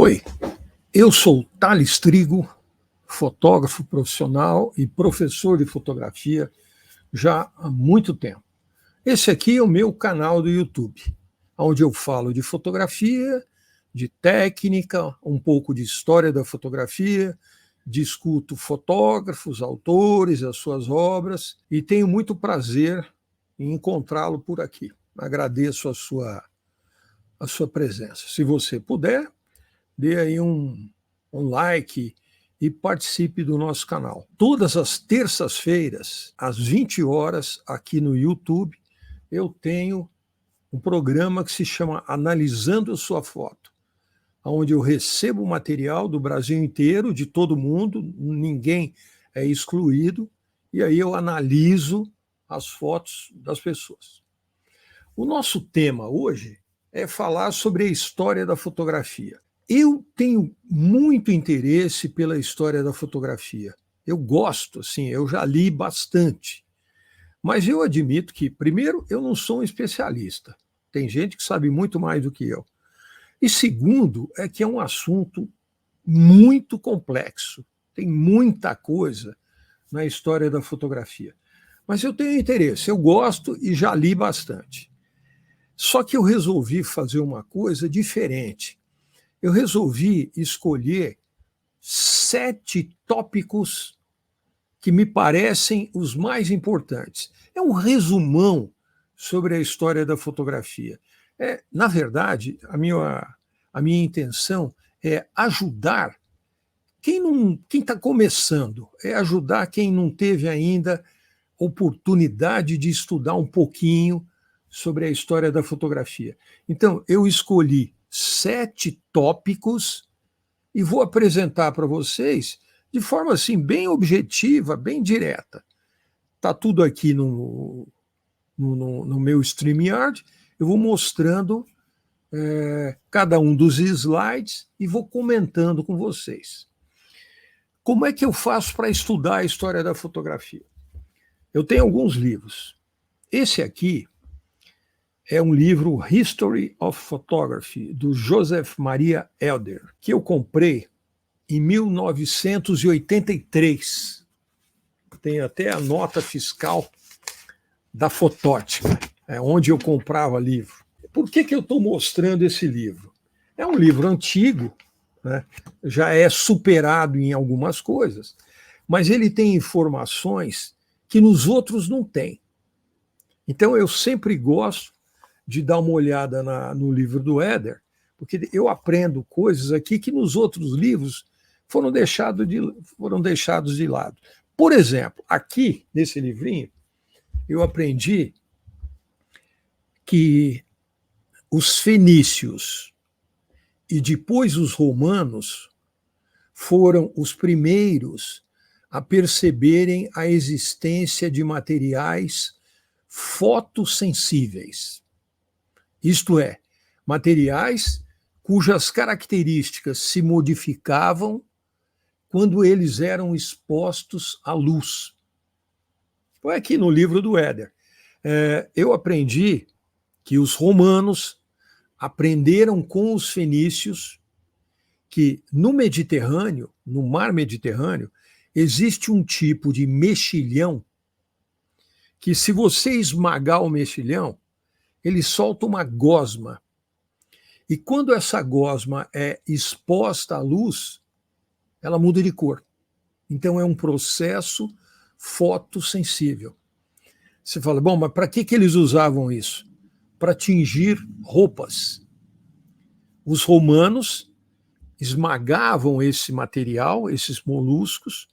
Oi, eu sou Thales Trigo, fotógrafo profissional e professor de fotografia já há muito tempo. Esse aqui é o meu canal do YouTube, onde eu falo de fotografia, de técnica, um pouco de história da fotografia, discuto fotógrafos, autores, as suas obras e tenho muito prazer em encontrá-lo por aqui. Agradeço a sua presença. Se você puder, dê aí um like e participe do nosso canal. Todas as terças-feiras, às 20 horas, aqui no YouTube, eu tenho um programa que se chama Analisando a Sua Foto, onde eu recebo material do Brasil inteiro, de todo mundo, ninguém é excluído, e aí eu analiso as fotos das pessoas. O nosso tema hoje é falar sobre a história da fotografia. Eu tenho muito interesse pela história da fotografia. Eu gosto, assim, eu já li bastante. Mas eu admito que, primeiro, eu não sou um especialista. Tem gente que sabe muito mais do que eu. E segundo, é que é um assunto muito complexo. Tem muita coisa na história da fotografia. Mas eu tenho interesse, eu gosto e já li bastante. Só que eu resolvi fazer uma coisa diferente. Eu resolvi escolher 7 tópicos que me parecem os mais importantes. É um resumão sobre a história da fotografia. Na verdade, a minha intenção é ajudar quem está começando, é ajudar quem não teve ainda oportunidade de estudar um pouquinho sobre a história da fotografia. Então, eu escolhi 7 tópicos e vou apresentar para vocês de forma assim bem objetiva, bem direta. Está tudo aqui no meu StreamYard. Eu vou mostrando cada um dos slides e vou comentando com vocês. Como é que eu faço para estudar a história da fotografia? Eu tenho alguns livros. Esse aqui é um livro History of Photography, do Joseph Maria Elder, que eu comprei em 1983. Tem até a nota fiscal da Fotótica, onde eu comprava livro. Por que eu estou mostrando esse livro? É um livro antigo, né? Já é superado em algumas coisas, mas ele tem informações que nos outros não tem. Então eu sempre gosto de dar uma olhada no livro do Elder, porque eu aprendo coisas aqui que nos outros livros foram deixados de lado. Por exemplo, aqui nesse livrinho, eu aprendi que os fenícios e depois os romanos foram os primeiros a perceberem a existência de materiais fotossensíveis. Isto é, materiais cujas características se modificavam quando eles eram expostos à luz. Foi aqui no livro do Elder. Eu aprendi que os romanos aprenderam com os fenícios que no Mediterrâneo, no mar Mediterrâneo, existe um tipo de mexilhão que, se você esmagar o mexilhão, ele solta uma gosma. E quando essa gosma é exposta à luz, ela muda de cor. Então é um processo fotossensível. Você fala, bom, mas para que eles usavam isso? Para tingir roupas. Os romanos esmagavam esse material, esses moluscos,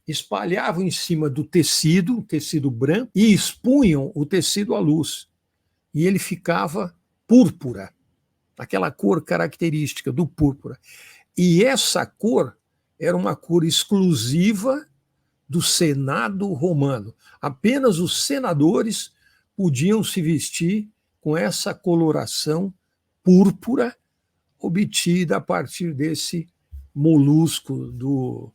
espalhavam em cima do tecido, tecido branco, e expunham o tecido à luz. E ele ficava púrpura, aquela cor característica do púrpura. E essa cor era uma cor exclusiva do Senado romano. Apenas os senadores podiam se vestir com essa coloração púrpura obtida a partir desse molusco do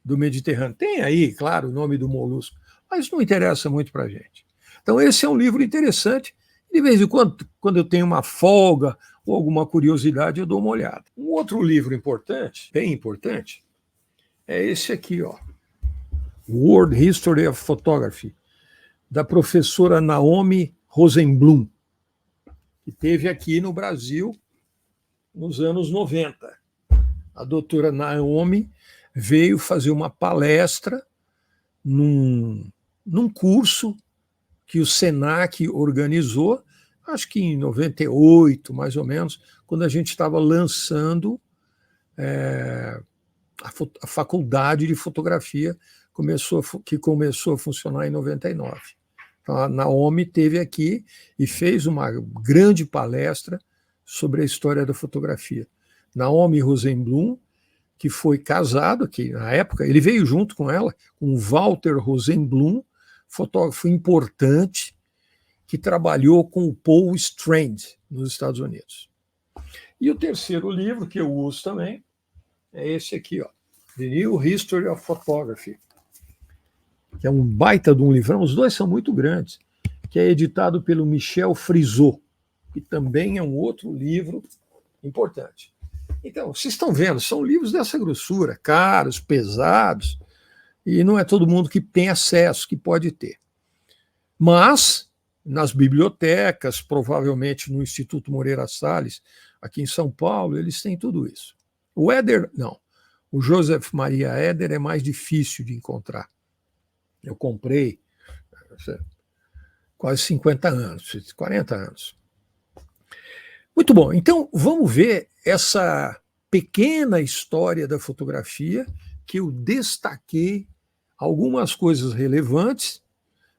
Mediterrâneo. Tem aí, claro, o nome do molusco, mas não interessa muito para a gente. Então, esse é um livro interessante. De vez em quando eu tenho uma folga ou alguma curiosidade, eu dou uma olhada. Um outro livro importante, bem importante, é esse aqui, ó, World History of Photography, da professora Naomi Rosenblum, que esteve aqui no Brasil nos anos 90. A doutora Naomi veio fazer uma palestra num curso que o SENAC organizou, acho que em 98, mais ou menos, quando a gente estava lançando a faculdade de fotografia, que começou a funcionar em 99. Então, a Naomi esteve aqui e fez uma grande palestra sobre a história da fotografia. Naomi Rosenblum, que foi casado aqui na época, ele veio junto com ela, com Walter Rosenblum, fotógrafo importante, que trabalhou com o Paul Strand nos Estados Unidos. E o terceiro livro, que eu uso também, é esse aqui, ó, The New History of Photography, que é um baita de um livrão, os dois são muito grandes, que é editado pelo Michel Frisot, que também é um outro livro importante. Então, vocês estão vendo, são livros dessa grossura, caros, pesados, e não é todo mundo que tem acesso, que pode ter. Mas, nas bibliotecas, provavelmente no Instituto Moreira Salles, aqui em São Paulo, eles têm tudo isso. O Éder, não. O Joseph Maria Éder é mais difícil de encontrar. Eu comprei quase 50 anos, 40 anos. Muito bom, então vamos ver essa pequena história da fotografia que eu destaquei algumas coisas relevantes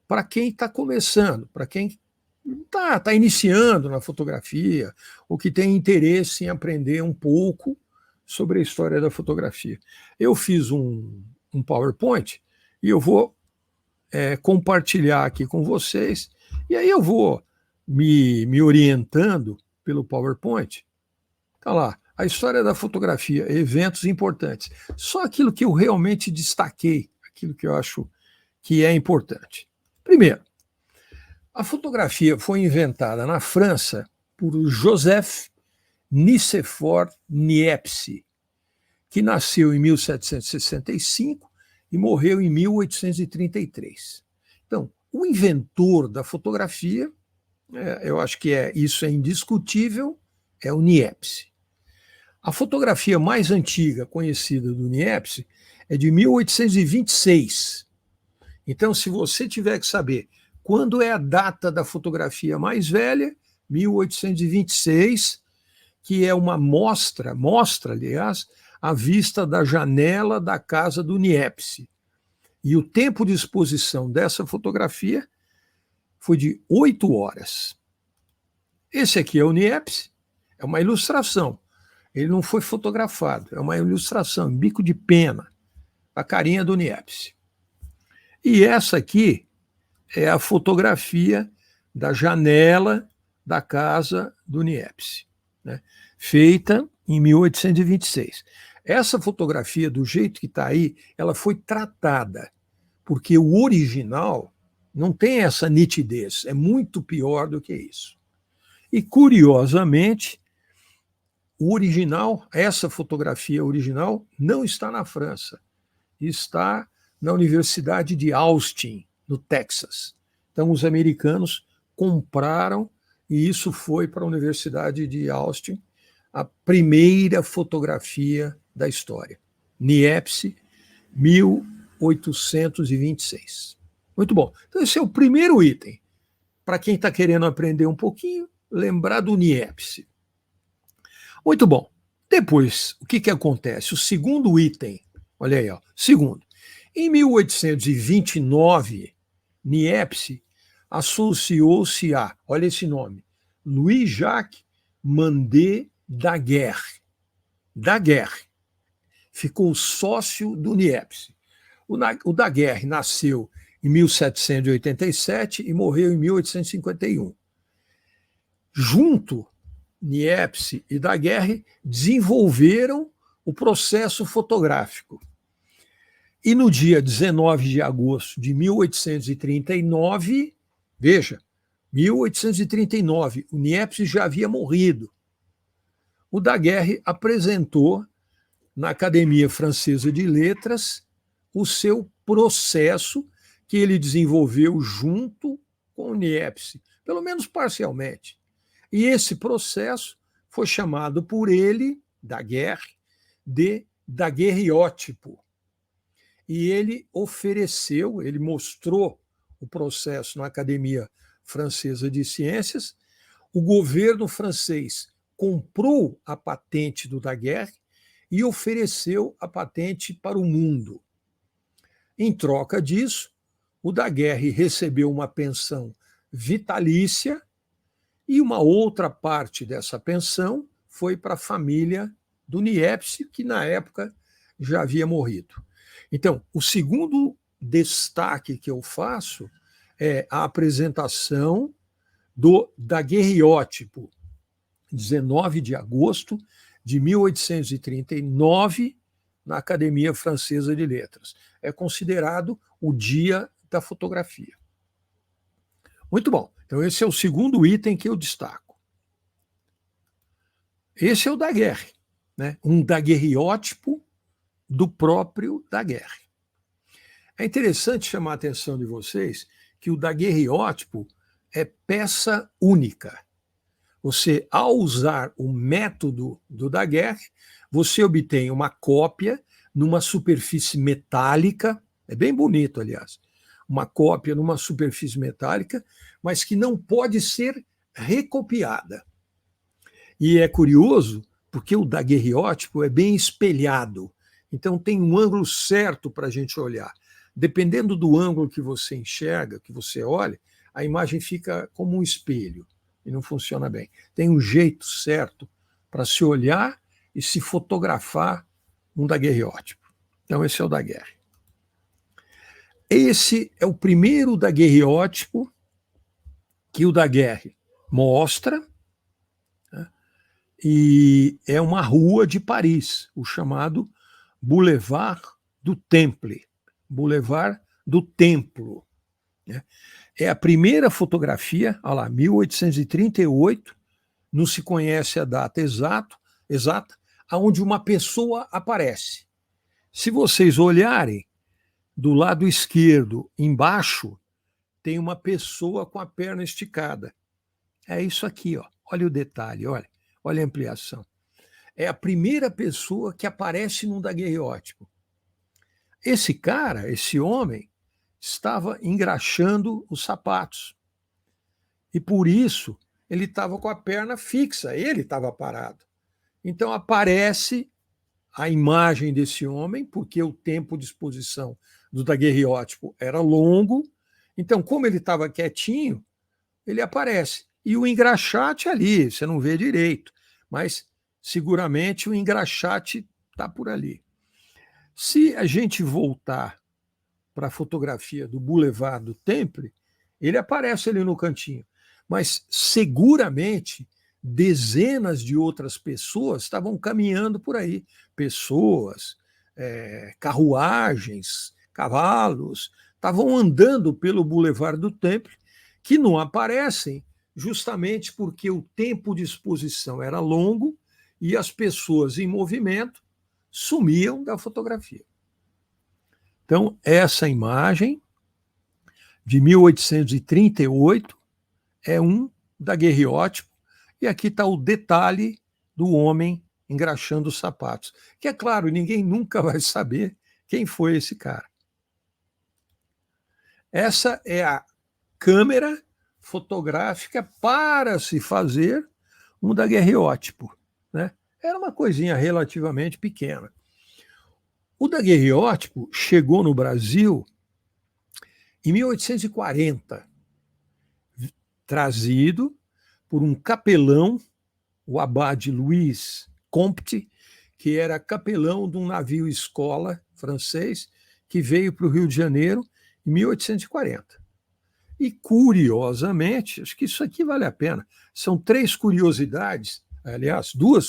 para quem está começando, para quem está iniciando na fotografia ou que tem interesse em aprender um pouco sobre a história da fotografia. Eu fiz um PowerPoint e eu vou compartilhar aqui com vocês, e aí eu vou me orientando pelo PowerPoint. Está lá, a história da fotografia, eventos importantes. Só aquilo que eu realmente destaquei, aquilo que eu acho que é importante. Primeiro, a fotografia foi inventada na França por Joseph Nicéphore Niepce, que nasceu em 1765 e morreu em 1833. Então, o inventor da fotografia, eu acho que isso é indiscutível, é o Niepce. A fotografia mais antiga conhecida do Niepce é de 1826. Então, se você tiver que saber quando é a data da fotografia mais velha, 1826, que é uma mostra, aliás, à vista da janela da casa do Niepce. E o tempo de exposição dessa fotografia foi de 8 horas. Esse aqui é o Niepce, é uma ilustração. Ele não foi fotografado, é uma ilustração, bico de pena, a carinha do Niepce. E essa aqui é a fotografia da janela da casa do Niepce, né? Feita em 1826. Essa fotografia, do jeito que está aí, ela foi tratada, porque o original não tem essa nitidez, é muito pior do que isso. E, curiosamente, o original, essa fotografia original, não está na França, está na Universidade de Austin, no Texas. Então, os americanos compraram, e isso foi para a Universidade de Austin, a primeira fotografia da história. Niepce, 1826. Muito bom. Então, esse é o primeiro item. Para quem está querendo aprender um pouquinho, lembrar do Niepce. Muito bom. Depois, o que acontece? O segundo item, olha aí, ó, segundo. Em 1829, Niepce associou-se a, olha esse nome, Louis-Jacques Mandé Daguerre. Daguerre. Ficou sócio do Niepce. O Daguerre nasceu em 1787 e morreu em 1851. Junto, Niepce e Daguerre desenvolveram o processo fotográfico. E no dia 19 de agosto de 1839, veja, 1839, o Niepce já havia morrido. o Daguerre apresentou na Academia Francesa de Letras o seu processo que ele desenvolveu junto com o Niepce, pelo menos parcialmente. E esse processo foi chamado por ele, Daguerre, de daguerreótipo. E ele ofereceu, ele mostrou o processo na Academia Francesa de Ciências. O governo francês comprou a patente do Daguerre e ofereceu a patente para o mundo. Em troca disso, o Daguerre recebeu uma pensão vitalícia e uma outra parte dessa pensão foi para a família do Niepce, que na época já havia morrido. Então, o segundo destaque que eu faço é a apresentação do daguerreótipo, 19 de agosto de 1839, na Academia Francesa de Letras. É considerado o dia da fotografia. Muito bom. Então, esse é o segundo item que eu destaco. Esse é o Daguerre, né? Um daguerreótipo do próprio Daguerre. É interessante chamar a atenção de vocês que o daguerreótipo é peça única. Você, ao usar o método do Daguerre, você obtém uma cópia numa superfície metálica, é bem bonito, aliás, uma cópia numa superfície metálica, mas que não pode ser recopiada. E é curioso, porque o daguerreótipo é bem espelhado, então tem um ângulo certo para a gente olhar. Dependendo do ângulo que você enxerga, que você olha, a imagem fica como um espelho e não funciona bem. Tem um jeito certo para se olhar e se fotografar um daguerreótipo. Então, esse é o Daguerre. Esse é o primeiro daguerreótipo que o Daguerre mostra, né? E é uma rua de Paris, o chamado Boulevard du Temple, Boulevard do Templo, né? É a primeira fotografia, olha lá, 1838, não se conhece a data exata, onde uma pessoa aparece. Se vocês olharem, do lado esquerdo, embaixo, tem uma pessoa com a perna esticada. É isso aqui, ó. Olha o detalhe, olha a ampliação. É a primeira pessoa que aparece num daguerreótipo. Esse cara, esse homem, estava engraxando os sapatos. E por isso ele estava com a perna fixa, ele estava parado. Então aparece a imagem desse homem, porque o tempo de exposição do daguerreótipo era longo. Então, como ele estava quietinho, ele aparece. E o engraxate ali, você não vê direito, mas seguramente o engraxate está por ali. Se a gente voltar para a fotografia do Boulevard do Temple, ele aparece ali no cantinho. Mas seguramente dezenas de outras pessoas estavam caminhando por aí. Pessoas, carruagens, cavalos, estavam andando pelo Boulevard do Temple, que não aparecem justamente porque o tempo de exposição era longo e as pessoas em movimento sumiam da fotografia. Então, essa imagem de 1838 é um daguerreótipo, e aqui está o detalhe do homem engraxando os sapatos, que é claro, ninguém nunca vai saber quem foi esse cara. Essa é a câmera fotográfica para se fazer um daguerreótipo, né? Era uma coisinha relativamente pequena. O daguerreótipo chegou no Brasil em 1840, trazido por um capelão, o abade Louis Comte, que era capelão de um navio escola francês que veio para o Rio de Janeiro em 1840. E, curiosamente, acho que isso aqui vale a pena, são duas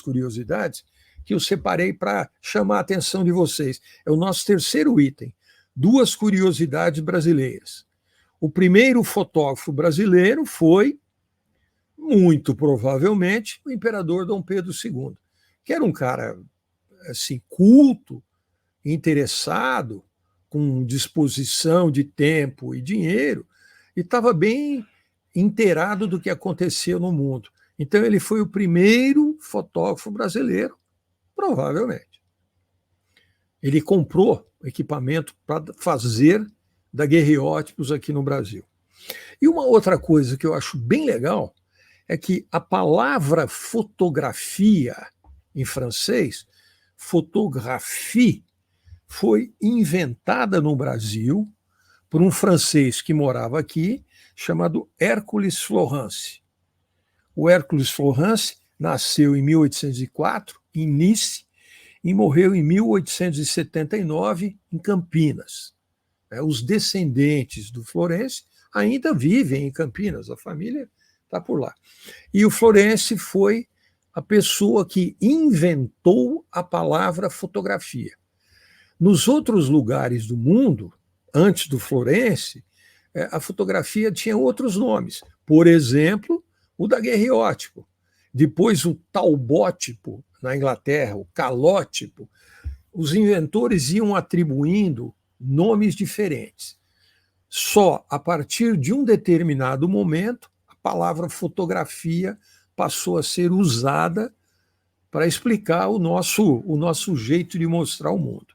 curiosidades que eu separei para chamar a atenção de vocês. É o nosso terceiro item, duas curiosidades brasileiras. O primeiro fotógrafo brasileiro foi, muito provavelmente, o imperador Dom Pedro II. que era um cara assim, culto, interessado, com disposição de tempo e dinheiro, e estava bem inteirado do que aconteceu no mundo. Então, ele foi o primeiro fotógrafo brasileiro, provavelmente. Ele comprou equipamento para fazer daguerreótipos aqui no Brasil. E uma outra coisa que eu acho bem legal é que a palavra fotografia, em francês, photographie, foi inventada no Brasil por um francês que morava aqui, chamado Hércules Florence. O Hércules Florence nasceu em 1804, em Nice, e morreu em 1879, em Campinas. Os descendentes do Florence ainda vivem em Campinas, a família está por lá. E o Florence foi a pessoa que inventou a palavra fotografia. Nos outros lugares do mundo, antes do Florence, a fotografia tinha outros nomes. Por exemplo, o daguerreótipo. Depois, o taubótipo, na Inglaterra, o calótipo. Os inventores iam atribuindo nomes diferentes. Só a partir de um determinado momento, a palavra fotografia passou a ser usada para explicar o nosso jeito de mostrar o mundo.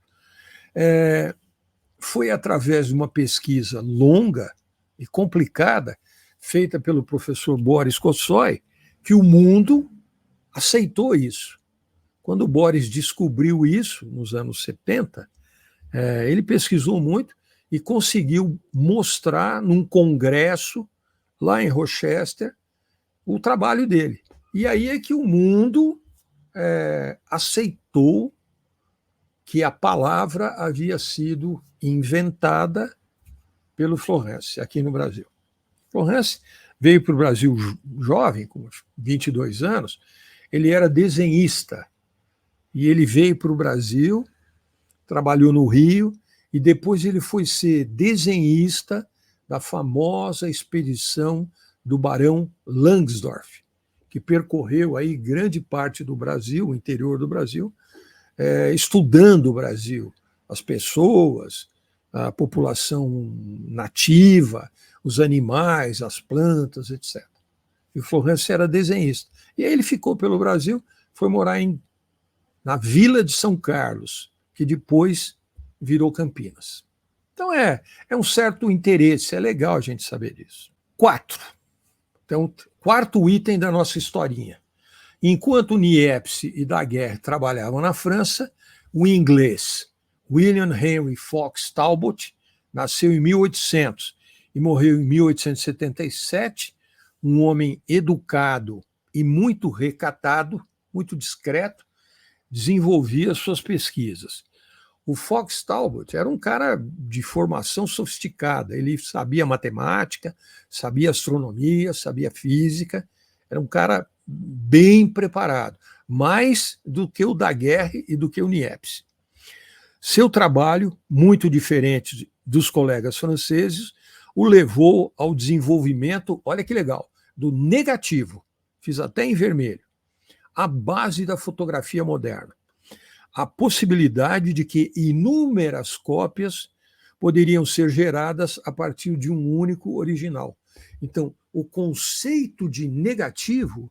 Foi através de uma pesquisa longa e complicada, feita pelo professor Boris Kosoy, que o mundo aceitou isso. Quando o Boris descobriu isso, nos anos 70, ele pesquisou muito e conseguiu mostrar num congresso, lá em Rochester, o trabalho dele. E aí é que o mundo aceitou que a palavra havia sido inventada pelo Florence, aqui no Brasil. Florence veio para o Brasil jovem, com 22 anos, ele era desenhista, e ele veio para o Brasil, trabalhou no Rio, e depois ele foi ser desenhista da famosa expedição do Barão Langsdorff, que percorreu aí grande parte do Brasil, o interior do Brasil, estudando o Brasil, as pessoas, a população nativa, os animais, as plantas, etc. E o Florence era desenhista. E aí ele ficou pelo Brasil, foi morar na Vila de São Carlos, que depois virou Campinas. Então é um certo interesse, é legal a gente saber disso. 4. Então, quarto item da nossa historinha. Enquanto Niepce e Daguerre trabalhavam na França, o inglês William Henry Fox Talbot nasceu em 1800 e morreu em 1877, um homem educado e muito recatado, muito discreto, desenvolvia suas pesquisas. O Fox Talbot era um cara de formação sofisticada, ele sabia matemática, sabia astronomia, sabia física, era um cara bem preparado, mais do que o Daguerre e do que o Niepce. Seu trabalho, muito diferente dos colegas franceses, o levou ao desenvolvimento, olha que legal, do negativo, fiz até em vermelho, a base da fotografia moderna. A possibilidade de que inúmeras cópias poderiam ser geradas a partir de um único original. Então, o conceito de negativo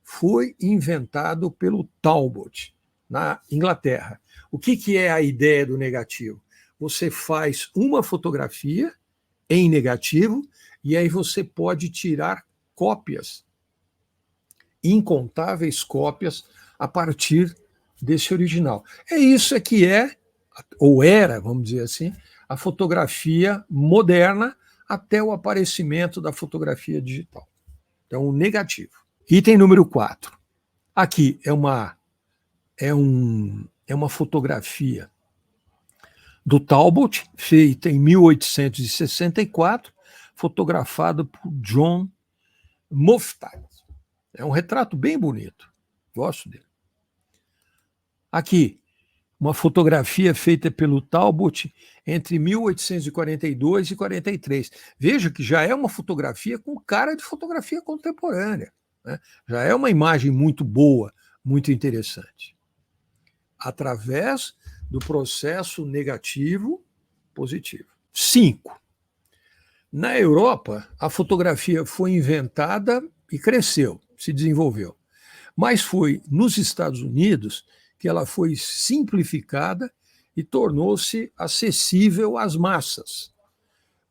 foi inventado pelo Talbot, na Inglaterra. O que é a ideia do negativo? Você faz uma fotografia em negativo e aí você pode tirar cópias, incontáveis cópias, a partir desse original. Isso que ou era, vamos dizer assim, a fotografia moderna até o aparecimento da fotografia digital. Então, o negativo. Item número 4. Aqui é uma fotografia do Talbot, feita em 1864, fotografada por John Moffatt. É um retrato bem bonito. Gosto dele. Aqui, uma fotografia feita pelo Talbot entre 1842 e 43. Veja que já é uma fotografia com cara de fotografia contemporânea, né? Já é uma imagem muito boa, muito interessante. através do processo negativo-positivo. 5. Na Europa, a fotografia foi inventada e cresceu, se desenvolveu. Mas foi nos Estados Unidos que ela foi simplificada e tornou-se acessível às massas.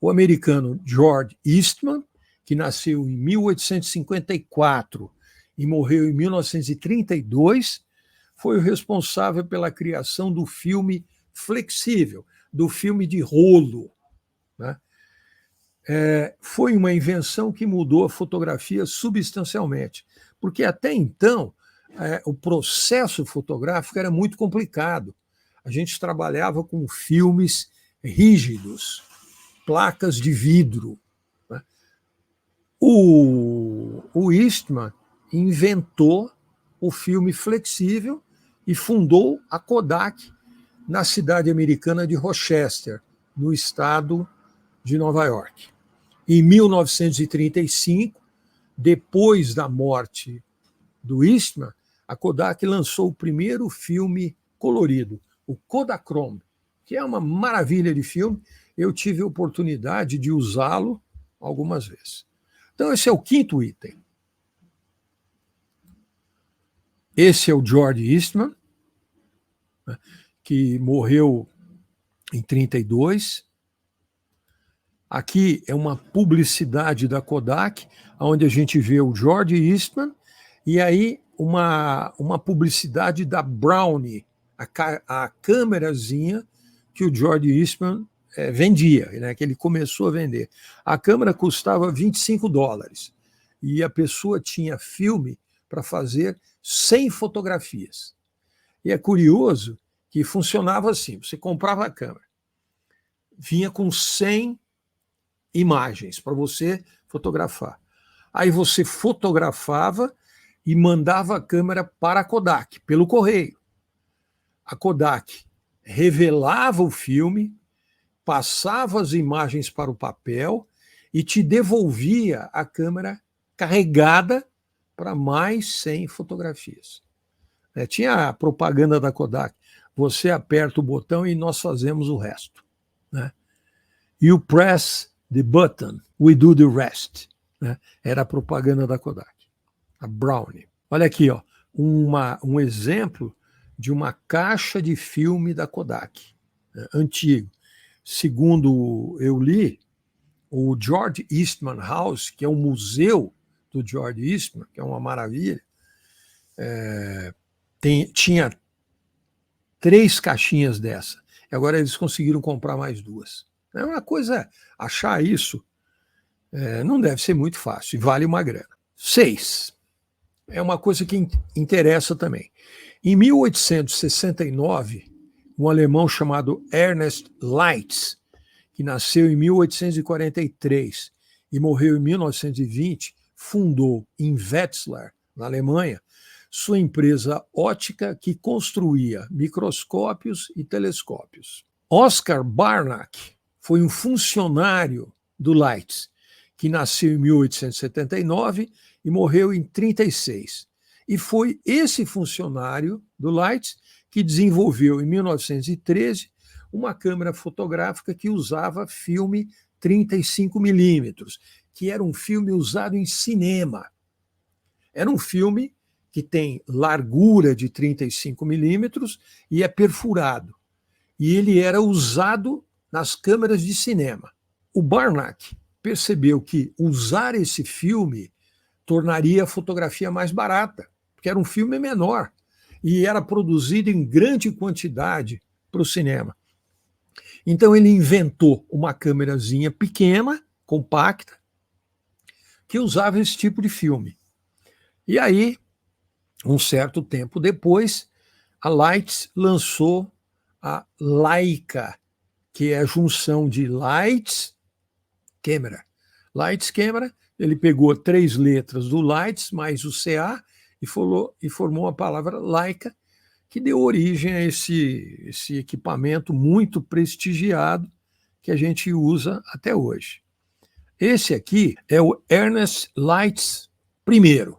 O americano George Eastman, que nasceu em 1854 e morreu em 1932, foi o responsável pela criação do filme flexível, do filme de rolo, né? Foi uma invenção que mudou a fotografia substancialmente, porque até então o processo fotográfico era muito complicado. A gente trabalhava com filmes rígidos, placas de vidro, né? O Eastman inventou o filme flexível e fundou a Kodak na cidade americana de Rochester, no estado de Nova York. Em 1935, depois da morte do Eastman, a Kodak lançou o primeiro filme colorido, o Kodachrome, que é uma maravilha de filme. Eu tive a oportunidade de usá-lo algumas vezes. Então, esse é o 5º item. Esse é o George Eastman, né, que morreu em 1932. Aqui é uma publicidade da Kodak, onde a gente vê o George Eastman, e aí uma publicidade da Brownie, a câmerazinha que o George Eastman vendia, né, que ele começou a vender. A câmera custava $25 e a pessoa tinha filme para fazer 100 fotografias. E é curioso que funcionava assim: você comprava a câmera, vinha com 100 imagens para você fotografar. Aí você fotografava e mandava a câmera para a Kodak, pelo correio. A Kodak revelava o filme, passava as imagens para o papel e te devolvia a câmera carregada para mais 100 fotografias. Tinha a propaganda da Kodak: você aperta o botão e nós fazemos o resto, né? You press the button, we do the rest, né? Era a propaganda da Kodak, a Brownie. Olha aqui, ó, um exemplo de uma caixa de filme da Kodak, né, antigo. Segundo eu li, o George Eastman House, que é o museu do George Eastman, que é uma maravilha, tinha 3 caixinhas dessa. E agora eles conseguiram comprar mais 2. É uma coisa, achar isso não deve ser muito fácil, e vale uma grana. 6. É uma coisa que interessa também. Em 1869, um alemão chamado Ernest Leitz, que nasceu em 1843 e morreu em 1920, fundou em Wetzlar, na Alemanha, sua empresa ótica que construía microscópios e telescópios. Oscar Barnack foi um funcionário do Leitz, que nasceu em 1879 e morreu em 1936. E foi esse funcionário do Leitz que desenvolveu, em 1913, uma câmera fotográfica que usava filme 35mm, que era um filme usado em cinema. Era um filme que tem largura de 35mm e é perfurado. E ele era usado nas câmeras de cinema. O Barnack percebeu que usar esse filme tornaria a fotografia mais barata, porque era um filme menor e era produzido em grande quantidade para o cinema. Então ele inventou uma câmerazinha pequena, compacta, que usava esse tipo de filme. E aí, um certo tempo depois, a Leitz lançou a Leica, que é a junção de Leitz Câmera. Leitz Câmera, ele pegou 3 letras do Leitz mais o CA e formou a palavra Leica, que deu origem a esse equipamento muito prestigiado que a gente usa até hoje. Esse aqui é o Ernest Leitz I,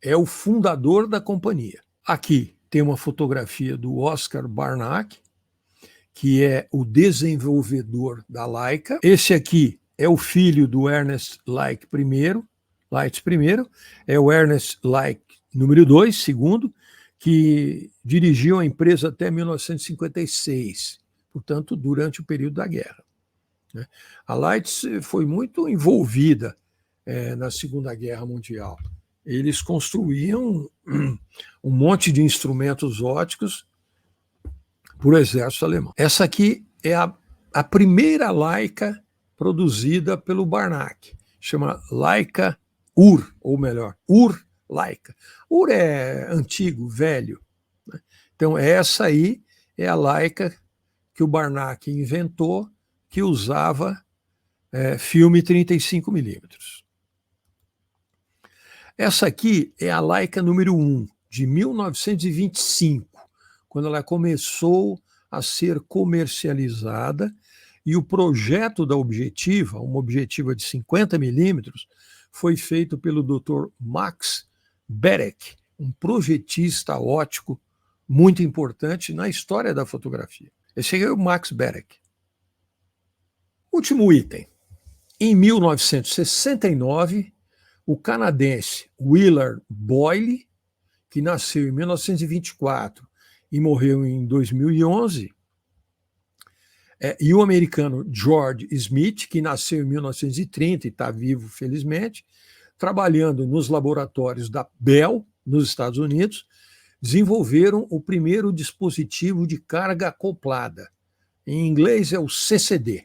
é o fundador da companhia. Aqui tem uma fotografia do Oscar Barnack, que é o desenvolvedor da Leica. Esse aqui é o filho do Ernest Leitz I, é o Ernest Leitz número 2, segundo, que dirigiu a empresa até 1956, portanto, durante o período da guerra. A Leitz foi muito envolvida na Segunda Guerra Mundial. Eles construíam um monte de instrumentos ópticos para o exército alemão. Essa aqui é a primeira Leica produzida pelo Barnack, chama Leica Ur, ou melhor, Ur Leica. Ur é antigo, velho. Então, essa aí é a Leica que o Barnack inventou, que usava filme 35mm. Essa aqui é a Leica número 1, de 1925, quando ela começou a ser comercializada, e o projeto da objetiva, uma objetiva de 50mm, foi feito pelo Dr. Max Berek, um projetista óptico muito importante na história da fotografia. Esse é o Max Berek. Último item. Em 1969, o canadense Willard Boyle, que nasceu em 1924 e morreu em 2011, e o americano George Smith, que nasceu em 1930 e está vivo, felizmente, trabalhando nos laboratórios da Bell, nos Estados Unidos, desenvolveram o primeiro dispositivo de carga acoplada. Em inglês é o CCD.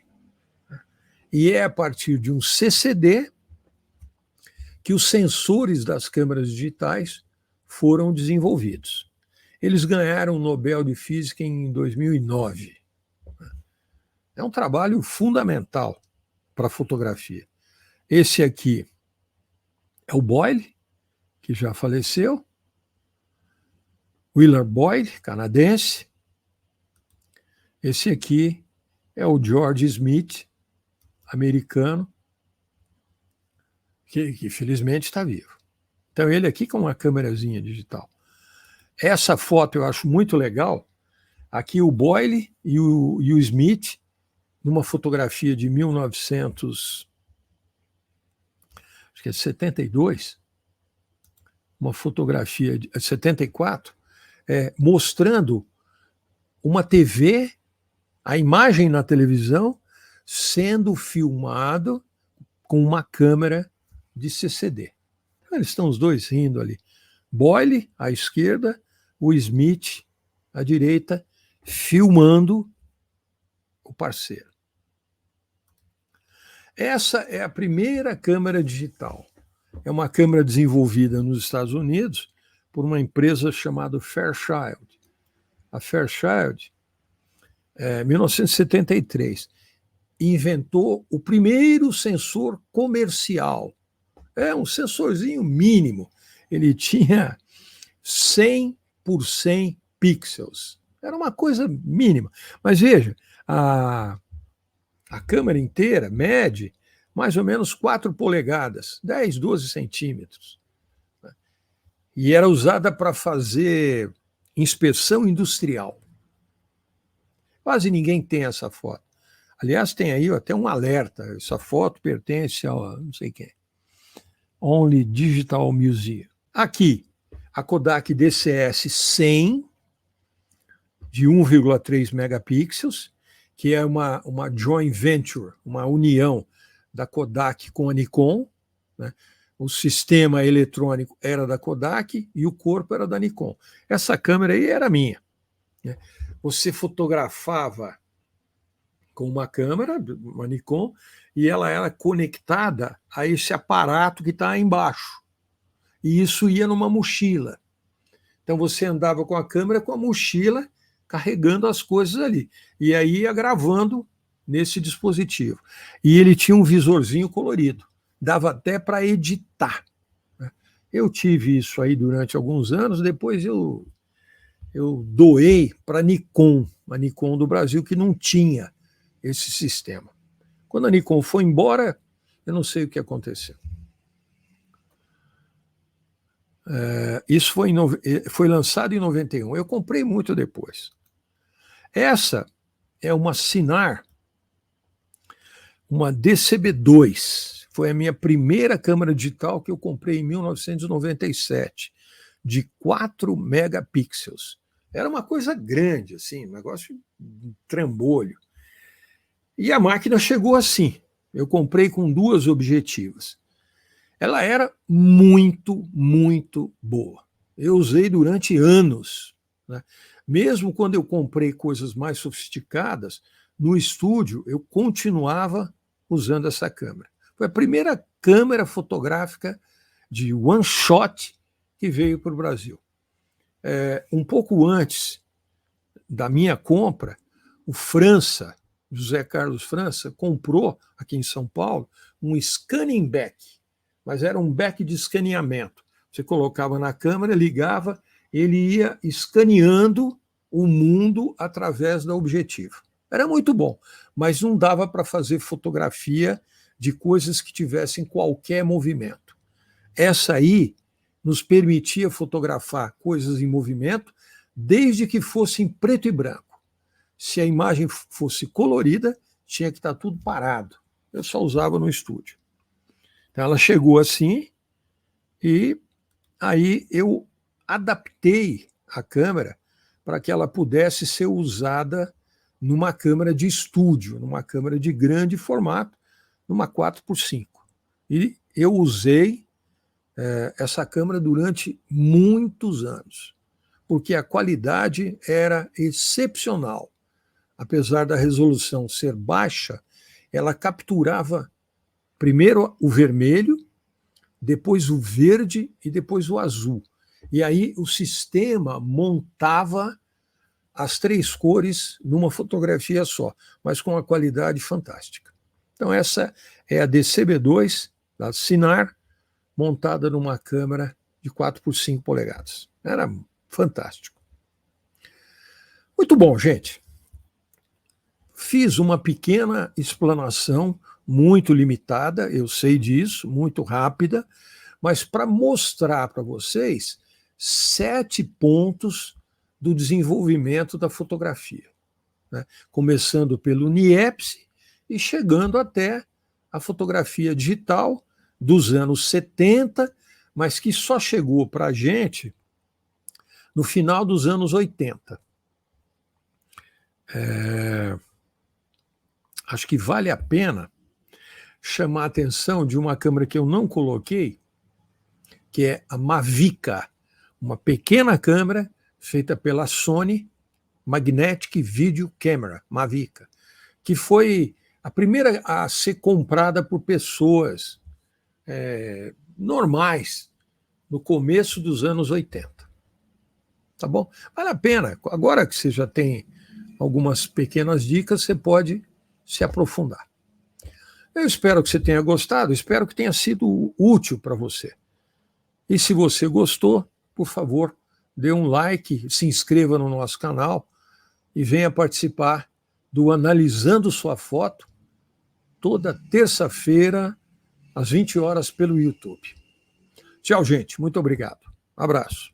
E é a partir de um CCD que os sensores das câmeras digitais foram desenvolvidos. Eles ganharam o Nobel de Física em 2009. É um trabalho fundamental para a fotografia. Esse aqui é o Boyle, que já faleceu. Willard Boyle, canadense. Esse aqui é o George Smith, americano, que felizmente está vivo. Então, ele aqui com uma câmerazinha digital. Essa foto eu acho muito legal. Aqui o Boyle e o Smith, numa fotografia de 1972, uma fotografia de 74, mostrando uma TV, a imagem na televisão, sendo filmado com uma câmera de CCD. Eles estão os dois rindo ali. Boyle, à esquerda, o Smith, à direita, filmando o parceiro. Essa é a primeira câmera digital. É uma câmera desenvolvida nos Estados Unidos por uma empresa chamada Fairchild. A Fairchild, em 1973, inventou o primeiro sensor comercial. É um sensorzinho mínimo. Ele tinha 100 por 100 pixels. Era uma coisa mínima. Mas veja, a câmera inteira mede mais ou menos 4 polegadas, 10, 12 centímetros. E era usada para fazer inspeção industrial. Quase ninguém tem essa foto. Aliás, tem aí até um alerta. Essa foto pertence a não sei quem. Only Digital Museum. Aqui, a Kodak DCS-100, de 1,3 megapixels, que é uma joint venture, uma união da Kodak com a Nikon, né? O sistema eletrônico era da Kodak e o corpo era da Nikon. Essa câmera aí era minha, né? Você fotografava com uma câmera, uma Nikon, e ela era conectada a esse aparato que está embaixo. E isso ia numa mochila. Então você andava com a câmera com a mochila carregando as coisas ali. E aí ia gravando nesse dispositivo. E ele tinha um visorzinho colorido. Dava até para editar. Eu tive isso aí durante alguns anos, depois eu doei para a Nikon do Brasil, que não tinha esse sistema. Quando a Nikon foi embora, eu não sei o que aconteceu. Isso foi lançado em 91. Eu comprei muito depois. Essa é uma Sinar, uma DCB-2. Foi a minha primeira câmera digital que eu comprei em 1997, de 4 megapixels. Era uma coisa grande, assim, um negócio de trambolho. E a máquina chegou assim. Eu comprei com 2 objetivas. Ela era muito, muito boa. Eu usei durante anos, né? Mesmo quando eu comprei coisas mais sofisticadas, no estúdio eu continuava usando essa câmera. Foi a primeira câmera fotográfica de one shot que veio para o Brasil. Um pouco antes da minha compra, o França, José Carlos França, comprou aqui em São Paulo um scanning back, mas era um back de escaneamento. Você colocava na câmera, ligava, ele ia escaneando o mundo através da objetiva. Era muito bom, mas não dava para fazer fotografia de coisas que tivessem qualquer movimento. Essa aí nos permitia fotografar coisas em movimento, desde que fosse em preto e branco. Se a imagem fosse colorida, tinha que estar tudo parado. Eu só usava no estúdio. Então ela chegou assim, e aí eu adaptei a câmera para que ela pudesse ser usada numa câmera de estúdio, numa câmera de grande formato, numa 4x5. E eu usei essa câmera durante muitos anos, porque a qualidade era excepcional. Apesar da resolução ser baixa, ela capturava primeiro o vermelho, depois o verde e depois o azul. E aí o sistema montava as 3 cores numa fotografia só, mas com uma qualidade fantástica. Então essa é a DCB-2 da Sinar, montada numa câmera de 4x5 polegadas. Era fantástico. Muito bom, gente. Fiz uma pequena explanação, muito limitada, eu sei disso, muito rápida, mas para mostrar para vocês 7 pontos do desenvolvimento da fotografia, né? Começando pelo Niepce e chegando até a fotografia digital dos anos 70, mas que só chegou para a gente no final dos anos 80. Acho que vale a pena chamar a atenção de uma câmera que eu não coloquei, que é a Mavica, uma pequena câmera feita pela Sony, Magnetic Video Camera, Mavica, que foi a primeira a ser comprada por pessoas normais no começo dos anos 80. Tá bom? Vale a pena. Agora que você já tem algumas pequenas dicas, você pode se aprofundar. Eu espero que você tenha gostado, espero que tenha sido útil para você. E se você gostou, por favor, dê um like, se inscreva no nosso canal e venha participar do Analisando Sua Foto, toda terça-feira, às 20 horas, pelo YouTube. Tchau, gente. Muito obrigado. Abraço.